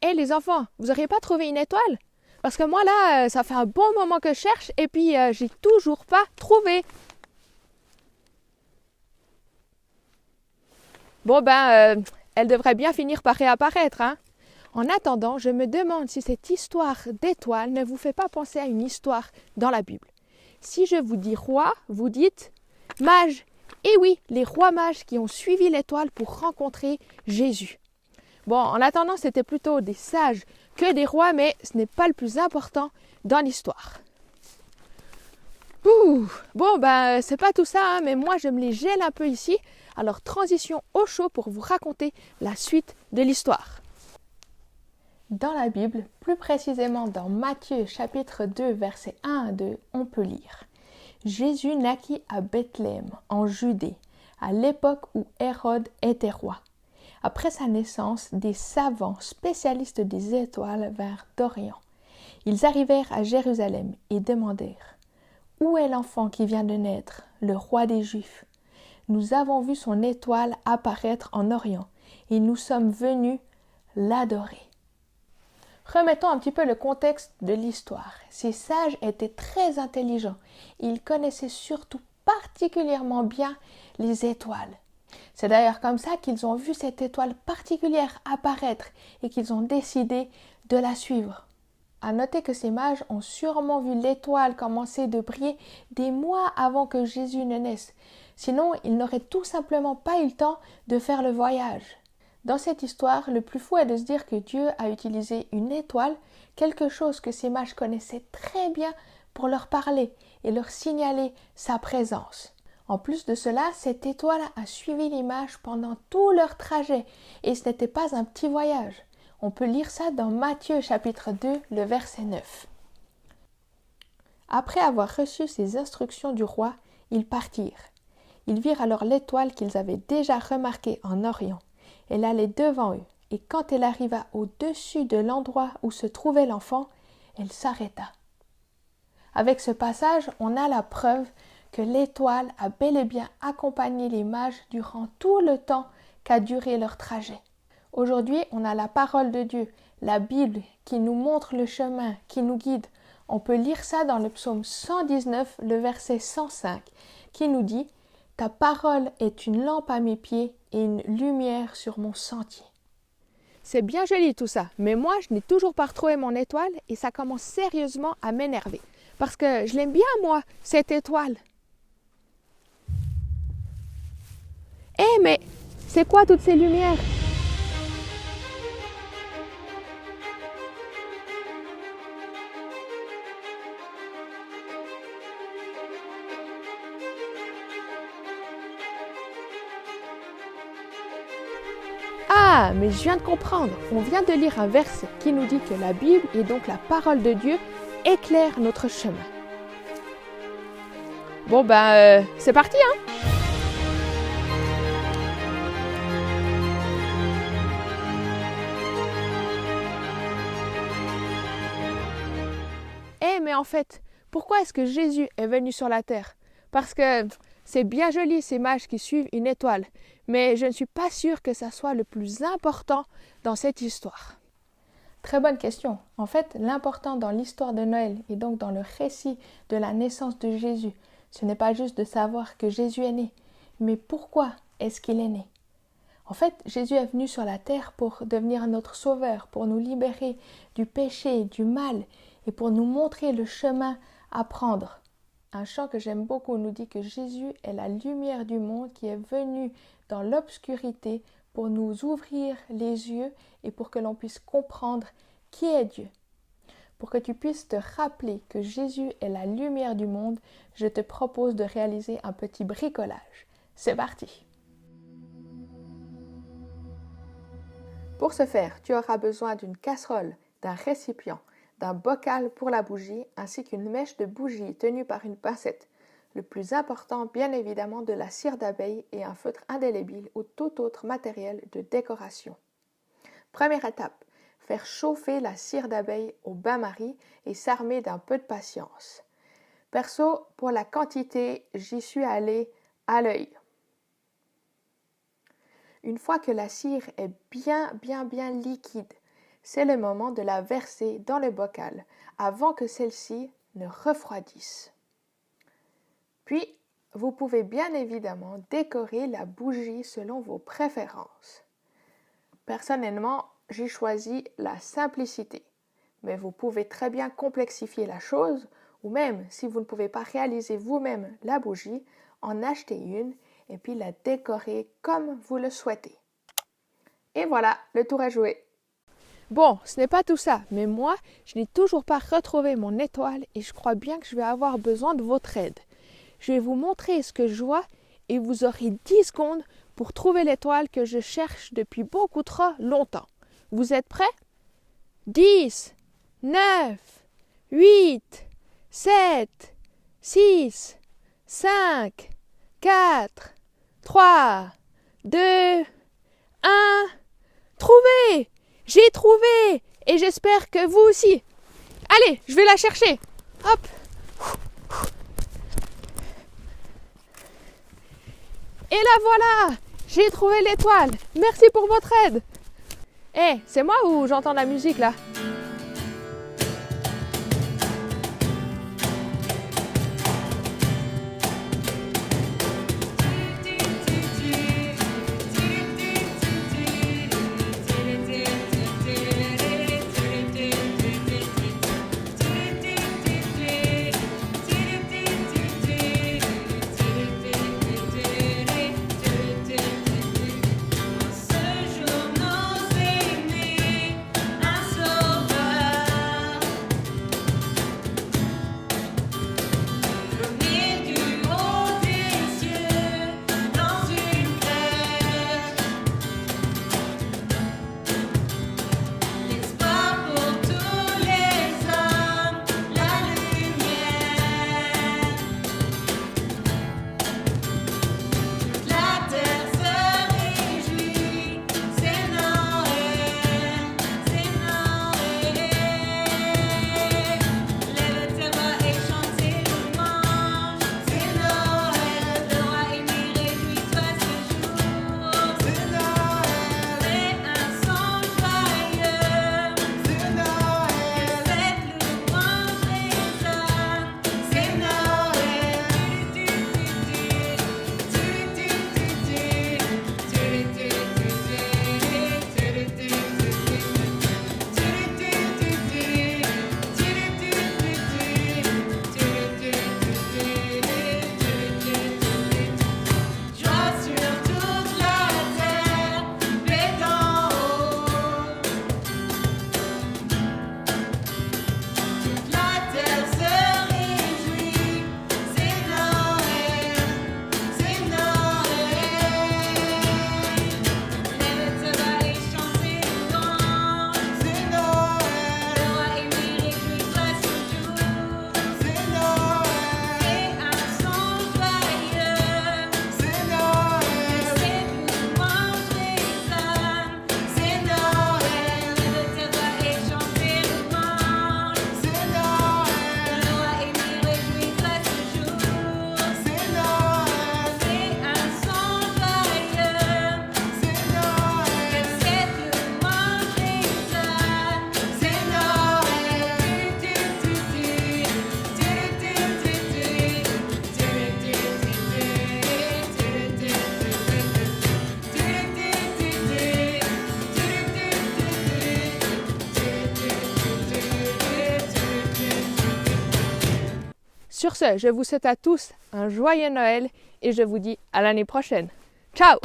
Hé les enfants, vous n'auriez pas trouvé une étoile? Parce que moi là, ça fait un bon moment que je cherche et puis j'ai toujours pas trouvé. Bon elle devrait bien finir par réapparaître, hein. En attendant, je me demande si cette histoire d'étoile ne vous fait pas penser à une histoire dans la Bible. Si je vous dis roi, vous dites mage. Et oui, les rois mages qui ont suivi l'étoile pour rencontrer Jésus. Bon, en attendant, c'était plutôt des sages que des rois, mais ce n'est pas le plus important dans l'histoire. Bon, c'est pas tout ça, hein, mais moi je me les gèle un peu ici. Alors transition au chaud pour vous raconter la suite de l'histoire. Dans la Bible, plus précisément dans Matthieu chapitre 2 versets 1 à 2, on peut lire « Jésus naquit à Bethléem, en Judée, à l'époque où Hérode était roi. Après sa naissance, des savants spécialistes des étoiles vinrent d'Orient. Ils arrivèrent à Jérusalem et demandèrent « Où est l'enfant qui vient de naître, le roi des Juifs? Nous avons vu son étoile apparaître en Orient et nous sommes venus l'adorer. » Remettons un petit peu le contexte de l'histoire. Ces sages étaient très intelligents. Ils connaissaient surtout particulièrement bien les étoiles. C'est d'ailleurs comme ça qu'ils ont vu cette étoile particulière apparaître et qu'ils ont décidé de la suivre. À noter que ces mages ont sûrement vu l'étoile commencer de briller des mois avant que Jésus ne naisse. Sinon, ils n'auraient tout simplement pas eu le temps de faire le voyage. Dans cette histoire, le plus fou est de se dire que Dieu a utilisé une étoile, quelque chose que ces mages connaissaient très bien, pour leur parler et leur signaler sa présence. En plus de cela, cette étoile a suivi les mages pendant tout leur trajet et ce n'était pas un petit voyage. On peut lire ça dans Matthieu chapitre 2, le verset 9. Après avoir reçu ces instructions du roi, ils partirent. Ils virent alors l'étoile qu'ils avaient déjà remarquée en Orient. Elle allait devant eux, et quand elle arriva au-dessus de l'endroit où se trouvait l'enfant, elle s'arrêta. Avec ce passage, on a la preuve que l'étoile a bel et bien accompagné les mages durant tout le temps qu'a duré leur trajet. Aujourd'hui, on a la parole de Dieu, la Bible, qui nous montre le chemin, qui nous guide. On peut lire ça dans le psaume 119, le verset 105, qui nous dit « Ta parole est une lampe à mes pieds et une lumière sur mon sentier. » C'est bien joli tout ça, mais moi je n'ai toujours pas retrouvé mon étoile et ça commence sérieusement à m'énerver. Parce que je l'aime bien moi, cette étoile. Mais c'est quoi toutes ces lumières? Ah, mais je viens de comprendre. On vient de lire un verset qui nous dit que la Bible, et donc la parole de Dieu, éclaire notre chemin. Bon c'est parti, hein? Mais en fait, pourquoi est-ce que Jésus est venu sur la terre? Parce que c'est bien joli ces mages qui suivent une étoile, mais je ne suis pas sûre que ça soit le plus important dans cette histoire. Très bonne question. En fait, l'important dans l'histoire de Noël et donc dans le récit de la naissance de Jésus, ce n'est pas juste de savoir que Jésus est né, mais pourquoi est-ce qu'il est né? En fait, Jésus est venu sur la terre pour devenir notre sauveur, pour nous libérer du péché, du mal et pour nous montrer le chemin à prendre. Un chant que j'aime beaucoup nous dit que Jésus est la lumière du monde qui est venu dans l'obscurité pour nous ouvrir les yeux et pour que l'on puisse comprendre qui est Dieu. Pour que tu puisses te rappeler que Jésus est la lumière du monde, je te propose de réaliser un petit bricolage. C'est parti! Pour ce faire, tu auras besoin d'une casserole, d'un récipient, d'un bocal pour la bougie ainsi qu'une mèche de bougie tenue par une pincette. Le plus important, bien évidemment, de la cire d'abeille et un feutre indélébile ou tout autre matériel de décoration. Première étape, faire chauffer la cire d'abeille au bain-marie et s'armer d'un peu de patience. Perso, pour la quantité, j'y suis allée à l'œil. Une fois que la cire est bien liquide, c'est le moment de la verser dans le bocal avant que celle-ci ne refroidisse. Puis, vous pouvez bien évidemment décorer la bougie selon vos préférences. Personnellement, j'ai choisi la simplicité, mais vous pouvez très bien complexifier la chose ou même, si vous ne pouvez pas réaliser vous-même la bougie, en acheter une et puis la décorer comme vous le souhaitez. Et voilà, le tour est joué. Bon, ce n'est pas tout ça, mais moi, je n'ai toujours pas retrouvé mon étoile et je crois bien que je vais avoir besoin de votre aide. Je vais vous montrer ce que je vois et vous aurez 10 secondes pour trouver l'étoile que je cherche depuis beaucoup trop longtemps. Vous êtes prêts? 10, 9, 8, 7, 6, 5, 4, 3, 2, 1. Trouvé! J'ai trouvé! Et j'espère que vous aussi. Allez, je vais la chercher. Hop! Et la voilà! J'ai trouvé l'étoile! Merci pour votre aide! Eh, c'est moi ou j'entends la musique là? Sur ce, je vous souhaite à tous un joyeux Noël et je vous dis à l'année prochaine. Ciao!